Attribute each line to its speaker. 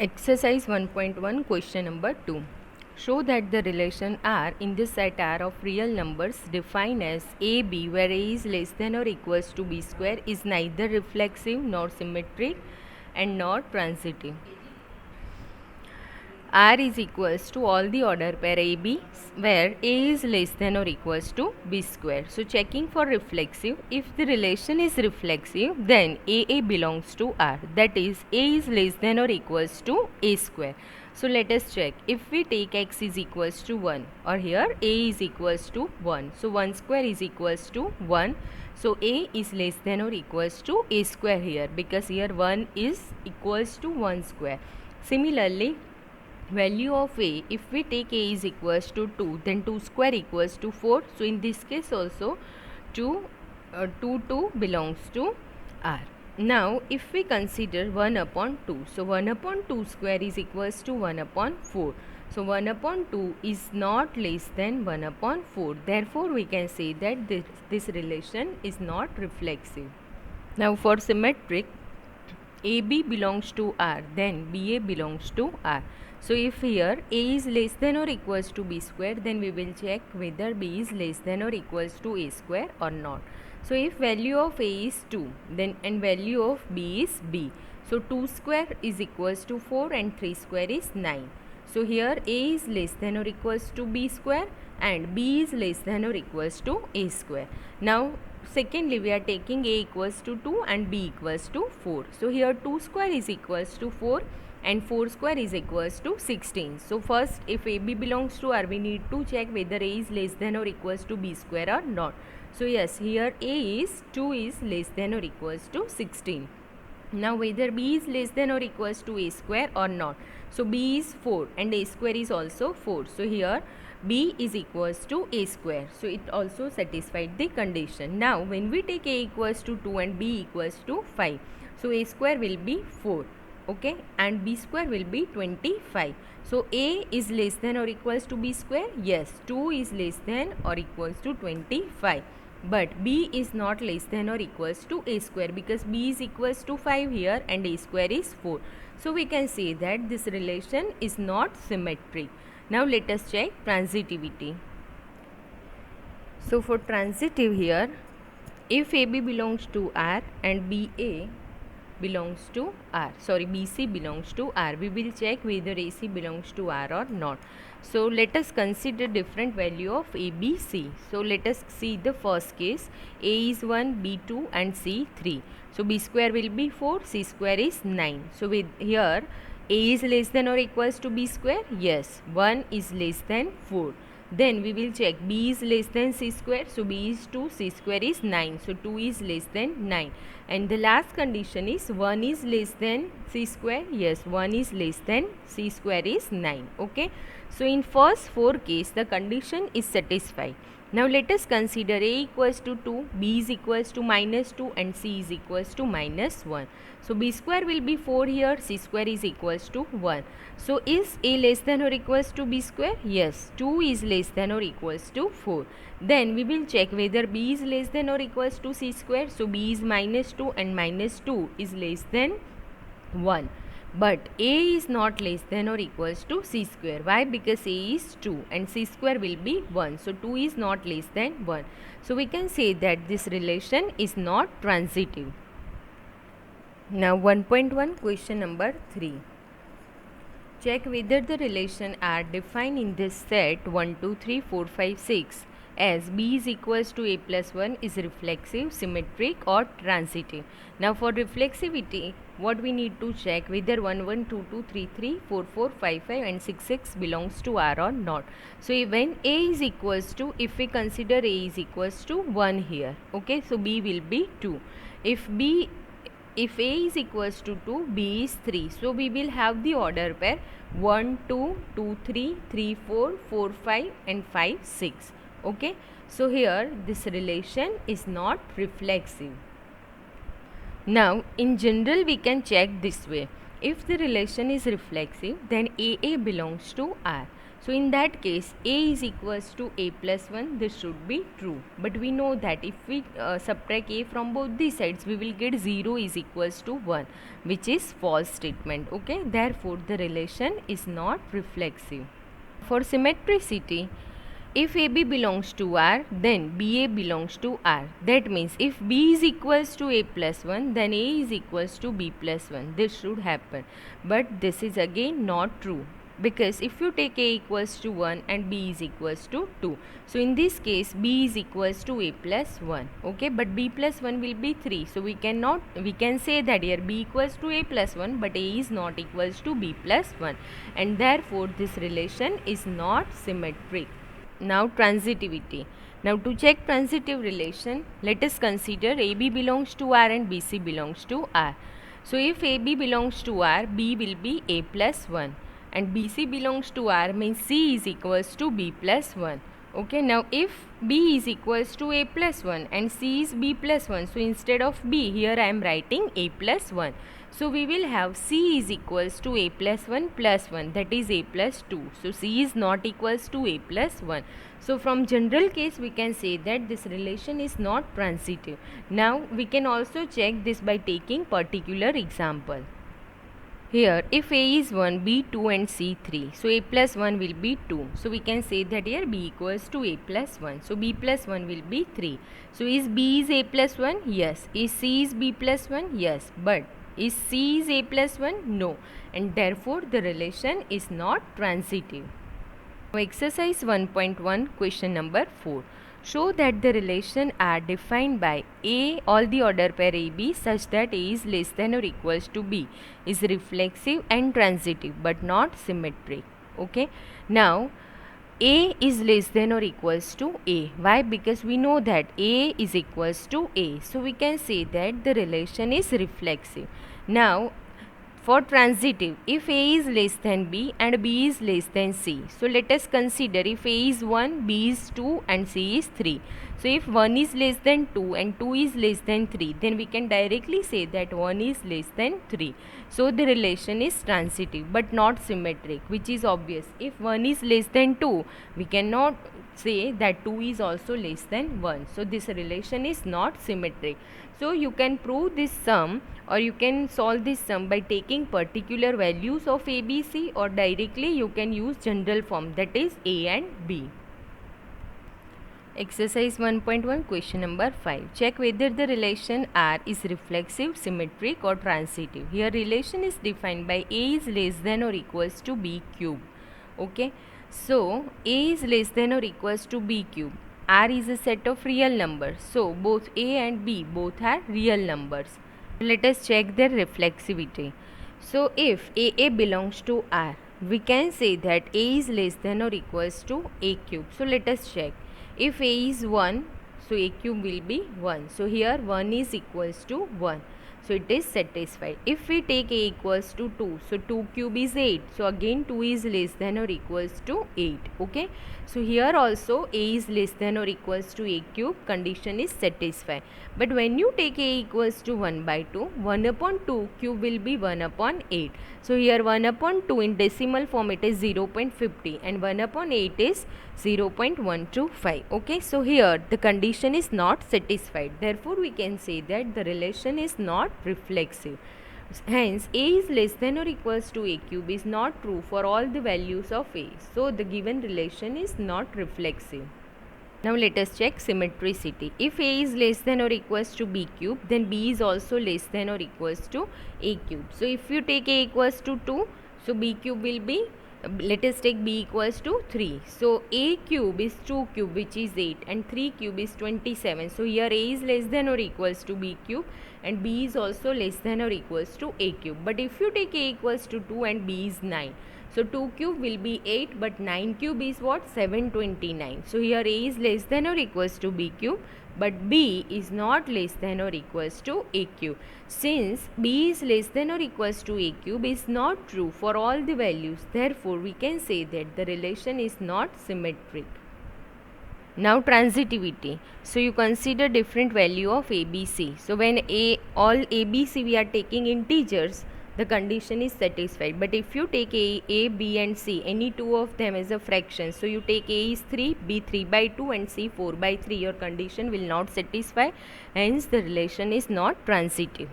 Speaker 1: Exercise 1.1 question number 2. Show that the relation R in the set R of real numbers defined as AB where A is less than or equals to B square is neither reflexive nor symmetric and nor transitive. R is equals to all the order pair AB where A is less than or equals to B square. So checking for reflexive, if the relation is reflexive then AA belongs to R, that is A is less than or equals to A square. So let us check. If we take x is equals to 1 or here A is equals to 1. So 1 square is equals to 1. So A is less than or equals to A square here because here 1 is equals to 1 square. Similarly, value of A, if we take A is equals to 2 then 2 square equals to 4. So in this case also 2 belongs to R. Now if we consider 1 upon 2, so 1 upon 2 square is equals to 1 upon 4. So 1 upon 2 is not less than 1 upon 4. Therefore we can say that this relation is not reflexive. Now for symmetric, AB belongs to R, then BA belongs to R. So if here A is less than or equals to B square, then we will check whether B is less than or equals to A square or not. So if value of A is 2, then and value of B is B. So 2 square is equals to 4 and 3 square is 9. So here A is less than or equals to B square and B is less than or equals to A square. Now secondly, we are taking A equals to 2 and B equals to 4. So here 2 square is equals to 4 and 4 square is equals to 16. So first, if AB belongs to R, we need to check whether A is less than or equals to B square or not. So yes, here A is 2 is less than or equals to 16. Now whether B is less than or equals to A square or not. So B is 4 and A square is also 4. So here B is equals to A square. So it also satisfied the condition. Now when we take A equals to 2 and B equals to 5. So A square will be 4. Okay, and B square will be 25. So A is less than or equals to B square. Yes, 2 is less than or equals to 25. But B is not less than or equals to A square because B is equals to 5 here and A square is 4. So we can say that this relation is not symmetric. Now let us check transitivity. So for transitive here, if AB belongs to R and BA belongs to R, BC belongs to R, we will check whether AC belongs to R or not. So let us consider different value of A, B, C. So let us see the first case. A is 1, B 2 and C 3. So B square will be 4, C square is 9. So with here A is less than or equals to B square? Yes, 1 is less than 4. Then we will check B is less than C square. So B is 2, C square is 9. So 2 is less than 9. And the last condition is 1 is less than C square. Yes, 1 is less than C square is 9. Okay. So in first 4 case the condition is satisfied. Now let us consider A equals to 2, B is equals to minus 2 and C is equals to minus 1. So B square will be 4 here, C square is equals to 1. So is A less than or equals to B square? Yes, 2 is less than or equals to 4. Then we will check whether B is less than or equals to C square. So B is minus 2 and minus 2 is less than 1. But A is not less than or equals to C square. Why? Because A is 2 and C square will be 1. So 2 is not less than 1. So we can say that this relation is not transitive. Now 1.1 question number 3. Check whether the relation R defined in this set 1, 2, 3, 4, 5, 6 as B is equals to A plus 1 is reflexive, symmetric or transitive. Now for reflexivity, what we need to check whether 1, 1, 2, 2, 3, 3, 4, 4, 5, 5 and 6, 6 belongs to R or not. So when A is equals to, if we consider A is equals to 1 here, okay, so B will be 2. If A is equals to 2, B is 3. So we will have the order pair 1, 2, 2, 3, 3, 4, 4, 5 and 5, 6. Okay. So here this relation is not reflexive. Now in general we can check this way. If the relation is reflexive, then AA belongs to R. So in that case, A is equals to A plus 1, this should be true. But we know that if we subtract A from both the sides, we will get 0 is equals to 1, which is false statement. Okay, therefore the relation is not reflexive. For symmetricity, if AB belongs to R, then BA belongs to R. That means if B is equals to A plus 1, then A is equals to B plus 1. This should happen. But this is again not true. Because if you take A equals to 1 and B is equals to 2. So in this case, B is equals to A plus 1. Okay, but B plus 1 will be 3. So we can say that here B equals to A plus 1, but A is not equals to B plus 1. And therefore this relation is not symmetric. Now transitivity. Now to check transitive relation, let us consider AB belongs to R and BC belongs to R. So if AB belongs to R, B will be A plus 1, and BC belongs to R means C is equals to B plus 1. Okay, now if B is equals to A plus 1 and C is B plus 1, so instead of B, here I am writing A plus 1. So we will have C is equals to A plus 1, that is A plus 2. So C is not equals to A plus 1. So from general case we can say that this relation is not transitive. Now we can also check this by taking particular example. Here if A is 1, B 2 and C 3. So A plus 1 will be 2. So we can say that here B equals to A plus 1. So B plus 1 will be 3. So is B is A plus 1? Yes. Is C is B plus 1? Yes. But is C is A plus 1? No. And therefore the relation is not transitive. Now exercise 1.1 question number 4. Show that the relation are defined by A, all the order pair AB such that A is less than or equals to B is reflexive and transitive but not symmetric. Okay. Now A is less than or equals to A. Why? Because we know that A is equals to A. So we can say that the relation is reflexive. Now for transitive, if A is less than B and B is less than C. So let us consider if A is 1, B is 2 and C is 3. So if 1 is less than 2 and 2 is less than 3, then we can directly say that 1 is less than 3. So the relation is transitive but not symmetric, which is obvious. If 1 is less than 2, we cannot say that 2 is also less than 1. So this relation is not symmetric. So you can prove this sum or you can solve this sum by taking particular values of A, B, C, or directly you can use general form, that is A and B. Exercise 1.1 question number 5. Check whether the relation R is reflexive, symmetric or transitive. Here relation is defined by A is less than or equals to B cube. Okay. So A is less than or equals to B cube. R is a set of real numbers. So both A and B both are real numbers. Let us check their reflexivity. So if AA belongs to R, we can say that A is less than or equals to A cube. So let us check. If A is 1, so A cube will be 1. So here 1 is equals to 1. So it is satisfied. If we take A equals to 2, so 2 cube is 8. So again 2 is less than or equals to 8. Okay. So here also A is less than or equals to A cube, condition is satisfied. But when you take A equals to 1 by 2, 1 upon 2 cube will be 1 upon 8. So here 1 upon 2 in decimal form it is 0.50 and 1 upon 8 is 0.125. Okay, so here the condition is not satisfied. Therefore we can say that the relation is not reflexive. Hence A is less than or equals to A cube is not true for all the values of A. So the given relation is not reflexive. Now let us check symmetricity. If A is less than or equals to B cube, then B is also less than or equals to A cube. So if you take A equals to 2, so B cube will be, let us take B equals to 3. So A cube is 2 cube which is 8 and 3 cube is 27. So here A is less than or equals to B cube and B is also less than or equals to A cube. But if you take A equals to 2 and B is 9. So 2 cube will be 8 but 9 cube is what? 729. So here A is less than or equals to B cube but B is not less than or equals to A cube. Since B is less than or equals to A cube is not true for all the values, therefore we can say that the relation is not symmetric. Now transitivity. So you consider different value of ABC. So when all ABC we are taking integers, the condition is satisfied. But if you take A, B and C, any two of them as a fraction, so you take A is 3, B 3 by 2 and C 4 by 3, your condition will not satisfy, hence the relation is not transitive.